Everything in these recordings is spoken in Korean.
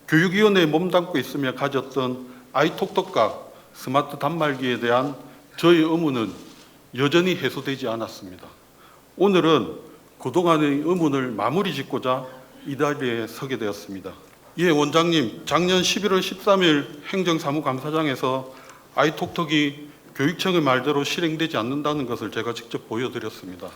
교육위원회에 몸담고 있으며 가졌던 아이톡톡과 스마트 단말기에 대한 저의 의문은 여전히 해소되지 않았습니다. 오늘은 그동안의 의문을 마무리 짓고자 이 자리에 서게 되었습니다. 예, 원장님, 작년 11월 13일 행정사무감사장에서 아이톡톡이 교육청의 말대로 실행되지 않는다는 것을 제가 직접 보여드렸습니다.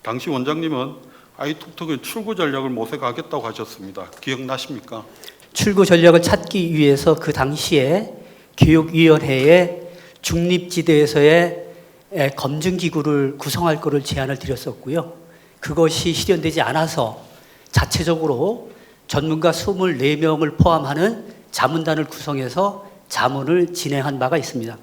당시 원장님은 아이톡톡의 출구 전략을 모색하겠다고 하셨습니다. 기억나십니까? 출구 전략을 찾기 위해서 그 당시에 교육위원회에 중립지대에서의 검증기구를 구성할 것을 제안을 드렸었고요. 그것이 실현되지 않아서 자체적으로 전문가 24명을 포함하는 자문단을 구성해서 자문을 진행한 바가 있습니다.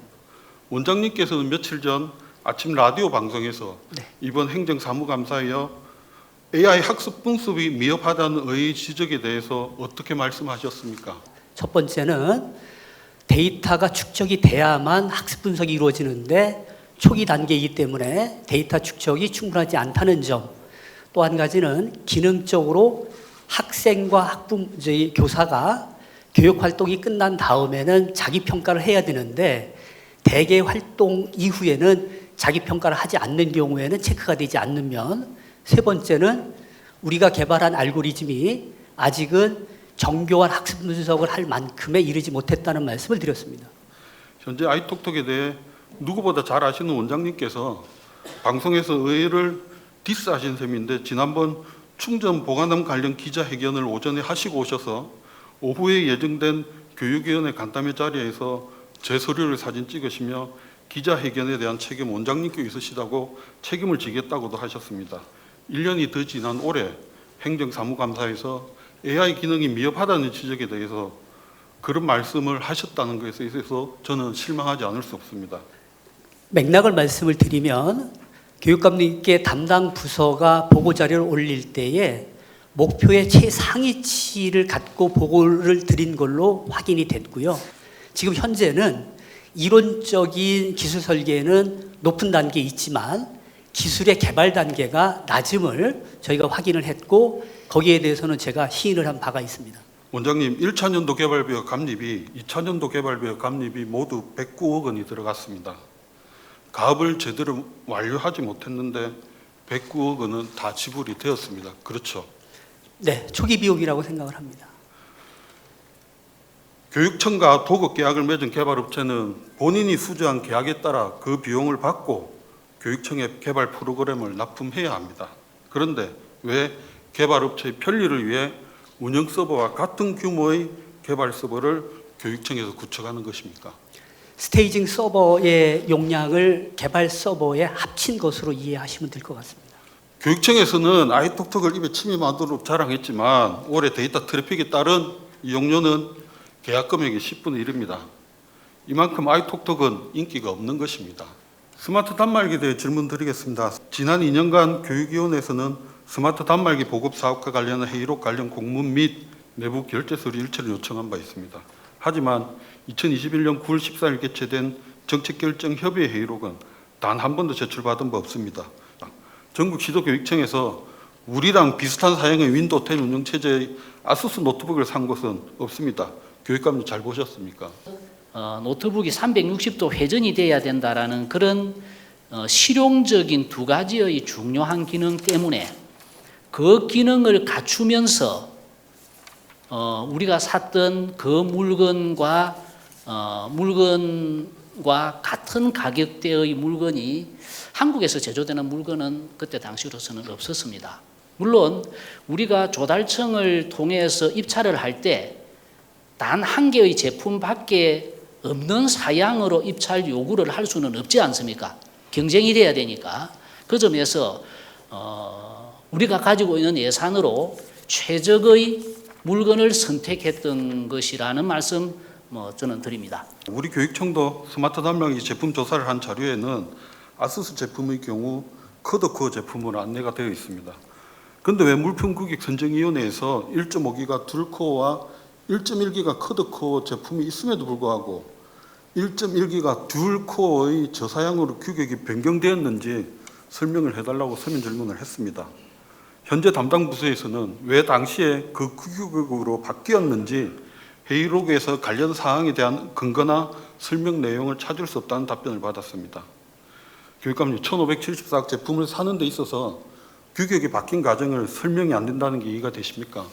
원장님께서는 며칠 전 아침 라디오 방송에서 네. 이번 행정사무감사에요 AI 학습 분습이 미흡하다는 의의 지적에 대해서 어떻게 말씀하셨습니까? 첫 번째는 데이터가 축적이 돼야만 학습 분석이 이루어지는데 초기 단계이기 때문에 데이터 축적이 충분하지 않다는 점. 또 한 가지는 기능적으로 학생과 교사가 교육 활동이 끝난 다음에는 자기 평가를 해야 되는데 대개 활동 이후에는 자기 평가를 하지 않는 경우에는 체크가 되지 않는 면. 세 번째는 우리가 개발한 알고리즘이 아직은 정교한 학습 분석을 할 만큼에 이르지 못했다는 말씀을 드렸습니다. 현재 아이톡톡에 대해 누구보다 잘 아시는 원장님께서 방송에서 의의를 디스하신 셈인데 지난번 충전 보관함 관련 기자회견을 오전에 하시고 오셔서 오후에 예정된 교육위원회 간담회 자리에서 제 서류를 사진 찍으시며 기자회견에 대한 책임 원장님께 있으시다고 책임을 지겠다고도 하셨습니다. 1년이 더 지난 올해 행정사무감사에서 AI 기능이 미흡하다는 지적에 대해서 그런 말씀을 하셨다는 것에 있어서 저는 실망하지 않을 수 없습니다. 맥락을 말씀을 드리면 교육감님께 담당 부서가 보고자료를 올릴 때에 목표의 최상위치를 갖고 보고를 드린 걸로 확인이 됐고요. 지금 현재는 이론적인 기술 설계는 높은 단계에 있지만 기술의 개발 단계가 낮음을 저희가 확인을 했고 거기에 대해서는 제가 시인을 한 바가 있습니다. 원장님, 1차년도 개발비와 감립이 2차년도 개발비와 감립이 모두 109억 원이 들어갔습니다. 가업을 제대로 완료하지 못했는데 109억 원은 다 지불이 되었습니다. 그렇죠? 네, 초기 비용이라고 생각을 합니다. 교육청과 도급 계약을 맺은 개발업체는 본인이 수주한 계약에 따라 그 비용을 받고 교육청의 개발 프로그램을 납품해야 합니다. 그런데 왜 개발업체의 편리를 위해 운영 서버와 같은 규모의 개발 서버를 교육청에서 구축하는 것입니까? 스테이징 서버의 용량을 개발 서버에 합친 것으로 이해하시면 될 것 같습니다. 교육청에서는 아이톡톡을 입에 침임하도록 자랑했지만 올해 데이터 트래픽에 따른 이용료는 계약 금액의 10분의 1입니다. 이만큼 아이톡톡은 인기가 없는 것입니다. 스마트 단말기에 대해 질문 드리겠습니다. 지난 2년간 교육위원회에서는 스마트 단말기 보급 사업과 관련한 회의록 관련 공문 및 내부 결제 서류 일체를 요청한 바 있습니다. 하지만 2021년 9월 14일 개최된 정책결정협의회 회의록은 단 한 번도 제출받은 바 없습니다. 전국 시도교육청에서 우리랑 비슷한 사양의 윈도우 10 운영체제의 아수스 노트북을 산 곳은 없습니다. 교육감님 잘 보셨습니까? 노트북이 360도 회전이 돼야 된다라는 그런 실용적인 두 가지의 중요한 기능 때문에 그 기능을 갖추면서 우리가 샀던 그 물건과 같은 가격대의 물건이 한국에서 제조되는 물건은 그때 당시로서는 없었습니다. 물론 우리가 조달청을 통해서 입찰을 할 때 단 한 개의 제품밖에 없는 사양으로 입찰 요구를 할 수는 없지 않습니까? 경쟁이 돼야 되니까. 그 점에서 우리가 가지고 있는 예산으로 최적의 물건을 선택했던 것이라는 말씀 저는 드립니다. 우리 교육청도 스마트 단말기 제품 조사를 한 자료에는 아수스 제품의 경우 쿼드코어 제품으로 안내가 되어 있습니다. 그런데 왜 물품고객선정위원회에서 1.5기가 듀얼코어와 1.1기가 쿼드코어 제품이 있음에도 불구하고 1.1기가 듀얼코어의 저사양으로 규격이 변경되었는지 설명을 해달라고 서면 질문을 했습니다. 현재 담당 부서에서는 왜 당시에 그 규격으로 바뀌었는지 회의록에서 관련 사항에 대한 근거나 설명 내용을 찾을 수 없다는 답변을 받았습니다. 교육감님, 1574학 제품을 사는 데 있어서 규격이 바뀐 과정을 설명이 안 된다는 게 이해가 되십니까?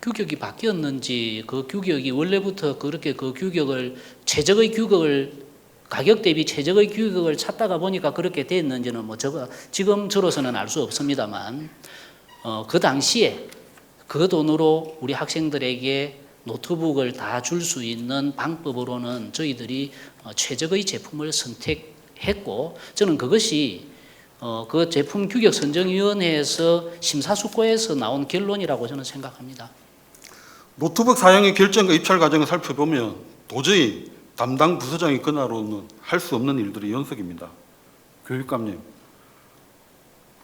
규격이 바뀌었는지 그 규격이 원래부터 그렇게 그 규격을 최적의 규격을 가격 대비 최적의 규격을 찾다가 보니까 그렇게 됐는지는 뭐 제가 지금 저로서는 알 수 없습니다만 그 당시에 그 돈으로 우리 학생들에게 노트북을 다 줄 수 있는 방법으로는 저희들이 최적의 제품을 선택했고 저는 그것이 그 제품 규격 선정위원회에서 심사숙고해서 나온 결론이라고 저는 생각합니다. 노트북 사용의 결정과 입찰 과정을 살펴보면 도저히 담당 부서장의 권한으로는 할 수 없는 일들이 연속입니다. 교육감님,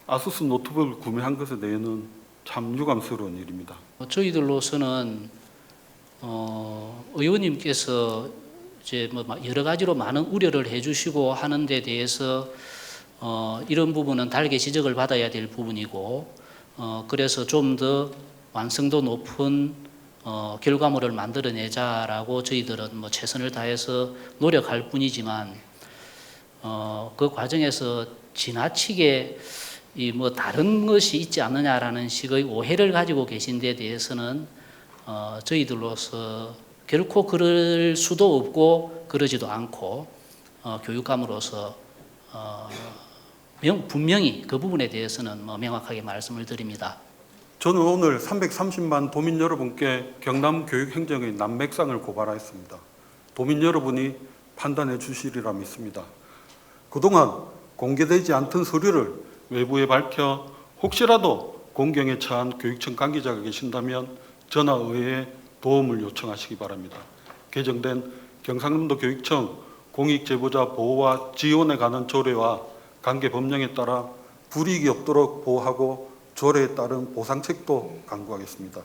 아수스 노트북을 구매한 것에 대해서는 참 유감스러운 일입니다. 저희들로서는 의원님께서 이제 뭐 여러 가지로 많은 우려를 해주시고 하는 데 대해서 이런 부분은 달게 지적을 받아야 될 부분이고 그래서 좀 더 완성도 높은 결과물을 만들어내자라고 저희들은 뭐 최선을 다해서 노력할 뿐이지만 그 과정에서 지나치게 이 뭐 다른 것이 있지 않느냐라는 식의 오해를 가지고 계신 데 대해서는 저희들로서 결코 그럴 수도 없고 그러지도 않고 교육감으로서 분명히 그 부분에 대해서는 뭐 명확하게 말씀을 드립니다. 저는 오늘 330만 도민 여러분께 경남 교육행정의 난맥상을 고발하였습니다. 도민 여러분이 판단해 주시리라 믿습니다. 그동안 공개되지 않던 서류를 외부에 밝혀 혹시라도 공경에 처한 교육청 관계자가 계신다면 전화 의회에 도움을 요청하시기 바랍니다. 개정된 경상남도 교육청 공익제보자 보호와 지원에 관한 조례와 관계 법령에 따라 불이익이 없도록 보호하고 조례에 따른 보상책도 강구하겠습니다.